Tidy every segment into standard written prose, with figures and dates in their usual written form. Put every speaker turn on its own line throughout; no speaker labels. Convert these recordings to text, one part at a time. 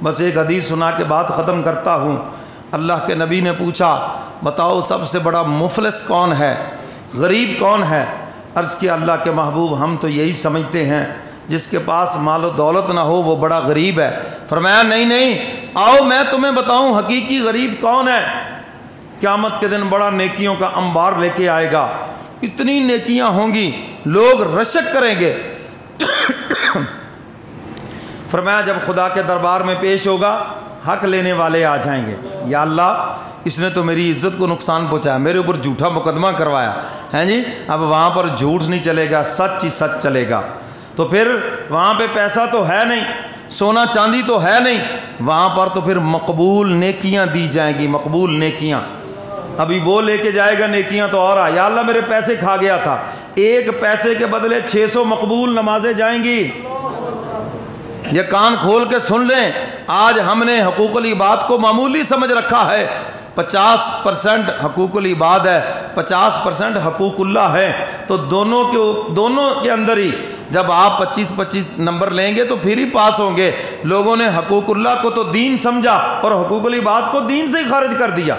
بس ایک حدیث سنا کے بات ختم کرتا ہوں۔ اللہ کے نبی نے پوچھا بتاؤ سب سے بڑا مفلس کون ہے، غریب کون ہے؟ عرض کیا اللہ کے محبوب ہم تو یہی سمجھتے ہیں جس کے پاس مال و دولت نہ ہو وہ بڑا غریب ہے۔ فرمایا نہیں، آؤ میں تمہیں بتاؤں حقیقی غریب کون ہے۔ قیامت کے دن بڑا نیکیوں کا انبار لے کے آئے گا، اتنی نیکیاں ہوں گی لوگ رشک کریں گے۔ فرمایا جب خدا کے دربار میں پیش ہوگا حق لینے والے آ جائیں گے، یا اللہ اس نے تو میری عزت کو نقصان پہنچایا، میرے اوپر جھوٹا مقدمہ کروایا ہے جی، اب وہاں پر جھوٹ نہیں چلے گا، سچ ہی سچ چلے گا۔ تو پھر وہاں پہ پیسہ تو ہے نہیں، سونا چاندی تو ہے نہیں، وہاں پر تو پھر مقبول نیکیاں دی جائیں گی، مقبول نیکیاں۔ ابھی وہ لے کے جائے گا نیکیاں تو اور یا اللہ میرے پیسے کھا گیا تھا، ایک پیسے کے بدلے 600 مقبول نمازیں جائیں گی۔ یہ کان کھول کے سن لیں، آج ہم نے حقوق العباد کو معمولی سمجھ رکھا ہے۔ 50% حقوق العباد ہے، 50% حقوق اللہ ہے، تو دونوں کے اندر ہی جب آپ 25 نمبر لیں گے تو پھر ہی پاس ہوں گے۔ لوگوں نے حقوق اللہ کو تو دین سمجھا اور حقوق العباد کو دین سے ہی خارج کر دیا۔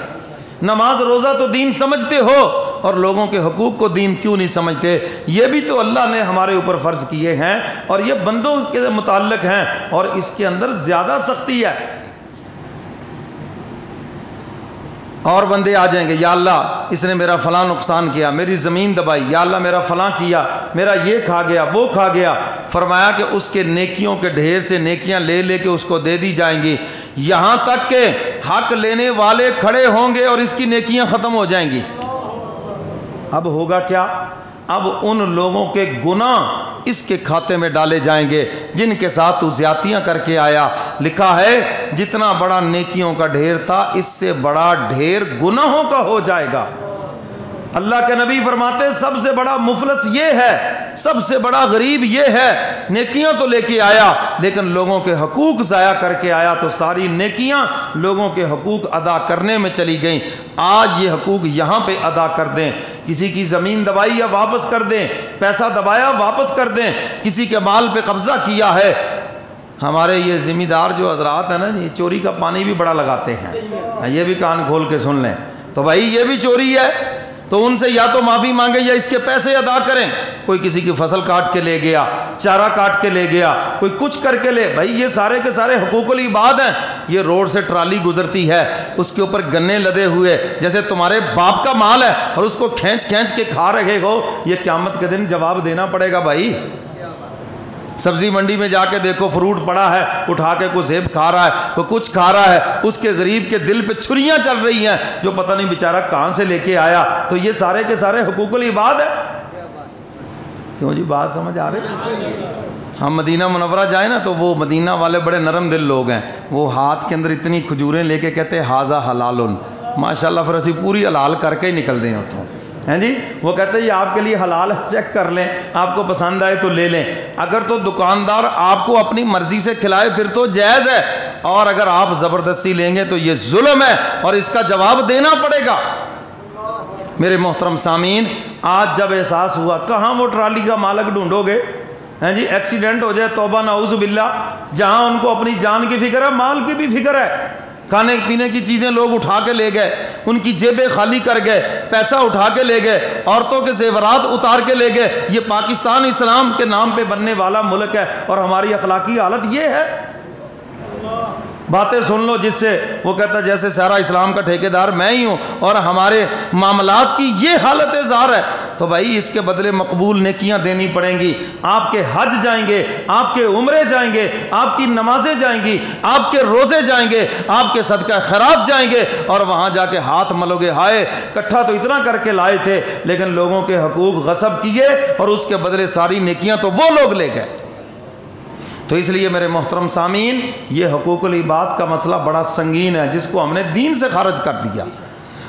نماز روزہ تو دین سمجھتے ہو اور لوگوں کے حقوق کو دین کیوں نہیں سمجھتے؟ یہ بھی تو اللہ نے ہمارے اوپر فرض کیے ہیں اور یہ بندوں کے متعلق ہیں اور اس کے اندر زیادہ سختی ہے۔ اور بندے آ جائیں گے، یا اللہ اس نے میرا فلاں نقصان کیا، میری زمین دبائی، یا اللہ میرا فلاں کیا، میرا یہ کھا گیا وہ کھا گیا۔ فرمایا کہ اس کے نیکیوں کے ڈھیر سے نیکیاں لے لے کے اس کو دے دی جائیں گی، یہاں تک کہ حق لینے والے کھڑے ہوں گے اور اس کی نیکیاں ختم ہو جائیں گی۔ اب ہوگا کیا؟ اب ان لوگوں کے گناہ اس کے کھاتے میں ڈالے جائیں گے جن کے ساتھ تو زیادتیاں کر کے آیا۔ لکھا ہے جتنا بڑا نیکیوں کا ڈھیر تھا اس سے بڑا ڈھیر گناہوں کا ہو جائے گا۔ اللہ کے نبی فرماتے سب سے بڑا مفلس یہ ہے، سب سے بڑا غریب یہ ہے، نیکیاں تو لے کے آیا لیکن لوگوں کے حقوق ضائع کر کے آیا، تو ساری نیکیاں لوگوں کے حقوق ادا کرنے میں چلی گئیں۔ آج یہ حقوق یہاں پہ ادا کر دیں، کسی کی زمین دبائی یا واپس کر دیں، پیسہ دبایا واپس کر دیں، کسی کے مال پہ قبضہ کیا ہے۔ ہمارے یہ ذمہ دار جو حضرات ہیں نا یہ چوری کا پانی بھی بڑا لگاتے ہیں، یہ بھی کان کھول کے سن لیں۔ تو بھائی یہ بھی چوری ہے تو ان سے یا تو معافی مانگے یا اس کے پیسے ادا کریں۔ کوئی کسی کی فصل کاٹ کے لے گیا، چارہ کاٹ کے لے گیا، کوئی کچھ کر کے لے، بھائی یہ سارے کے سارے حقوق العباد ہیں۔ یہ روڈ سے ٹرالی گزرتی ہے، اس کے اوپر گنے لدے ہوئے جیسے تمہارے باپ کا مال ہے اور اس کو کھینچ کے کھا رہے ہو، یہ قیامت کے دن جواب دینا پڑے گا بھائی۔ سبزی منڈی میں جا کے دیکھو فروٹ پڑا ہے، اٹھا کے کوئی سیب کھا رہا ہے، کوئی کچھ کھا رہا ہے، اس کے غریب کے دل پہ چھریاں چل رہی ہیں جو پتہ نہیں بیچارہ کہاں سے لے کے آیا۔ تو یہ سارے کے سارے حقوق العباد ہیں۔ کیوں جی بات سمجھ آ رہی؟ ہم مدینہ منورہ جائیں نا تو وہ مدینہ والے بڑے نرم دل لوگ ہیں، وہ ہاتھ کے اندر اتنی کھجوریں لے کے کہتے ہیں ہاذا حلال، ماشاءاللہ پھر اسی پوری حلال کر کے ہی نکل دیں ہوتے ہیں جی۔ وہ کہتے ہیں یہ آپ کے لیے حلال ہے، چیک کر لیں، آپ کو پسند آئے تو لے لیں۔ اگر تو دکاندار آپ کو اپنی مرضی سے کھلائے پھر تو جائز ہے، اور اگر آپ زبردستی لیں گے تو یہ ظلم ہے اور اس کا جواب دینا پڑے گا۔ میرے محترم سامعین، آج جب احساس ہوا کہاں وہ ٹرالی کا مالک ڈھونڈو گے ہیں جی، ایکسیڈنٹ ہو جائے توبہ نعوذ باللہ، جہاں ان کو اپنی جان کی فکر ہے مال کی بھی فکر ہے۔ کھانے پینے کی چیزیں لوگ اٹھا کے لے گئے، ان کی جیبیں خالی کر گئے، پیسہ اٹھا کے لے گئے، عورتوں کے زیورات اتار کے لے گئے۔ یہ پاکستان اسلام کے نام پہ بننے والا ملک ہے اور ہماری اخلاقی حالت یہ ہے۔ باتیں سن لو جس سے وہ کہتا ہے جیسے سارا اسلام کا ٹھیکیدار میں ہی ہوں اور ہمارے معاملات کی یہ حالت ظاہر ہے۔ تو بھائی اس کے بدلے مقبول نیکیاں دینی پڑیں گی۔ آپ کے حج جائیں گے، آپ کے عمرے جائیں گے، آپ کی نمازیں جائیں گی، آپ کے روزے جائیں گے، آپ کے صدقہ خیرات جائیں گے، اور وہاں جا کے ہاتھ ملو گے ہائے کٹھا تو اتنا کر کے لائے تھے لیکن لوگوں کے حقوق غصب کیے اور اس کے بدلے ساری نیکیاں تو وہ لوگ لے گئے۔ تو اس لیے میرے محترم سامعین، یہ حقوق العباد کا مسئلہ بڑا سنگین ہے جس کو ہم نے دین سے خارج کر دیا۔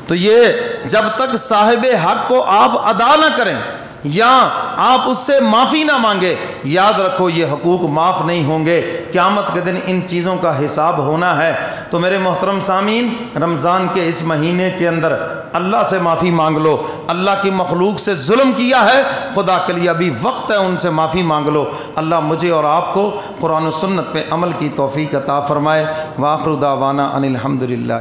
تو یہ جب تک صاحب حق کو آپ ادا نہ کریں یا آپ اس سے معافی نہ مانگے، یاد رکھو یہ حقوق معاف نہیں ہوں گے۔ قیامت کے دن ان چیزوں کا حساب ہونا ہے۔ تو میرے محترم سامعین، رمضان کے اس مہینے کے اندر اللہ سے معافی مانگ لو، اللہ کی مخلوق سے ظلم کیا ہے، خدا کے لیے ابھی وقت ہے، ان سے معافی مانگ لو۔ اللہ مجھے اور آپ کو قرآن و سنت پہ عمل کی توفیق عطا فرمائے۔ وآخر دعوانا ان الحمدللہ۔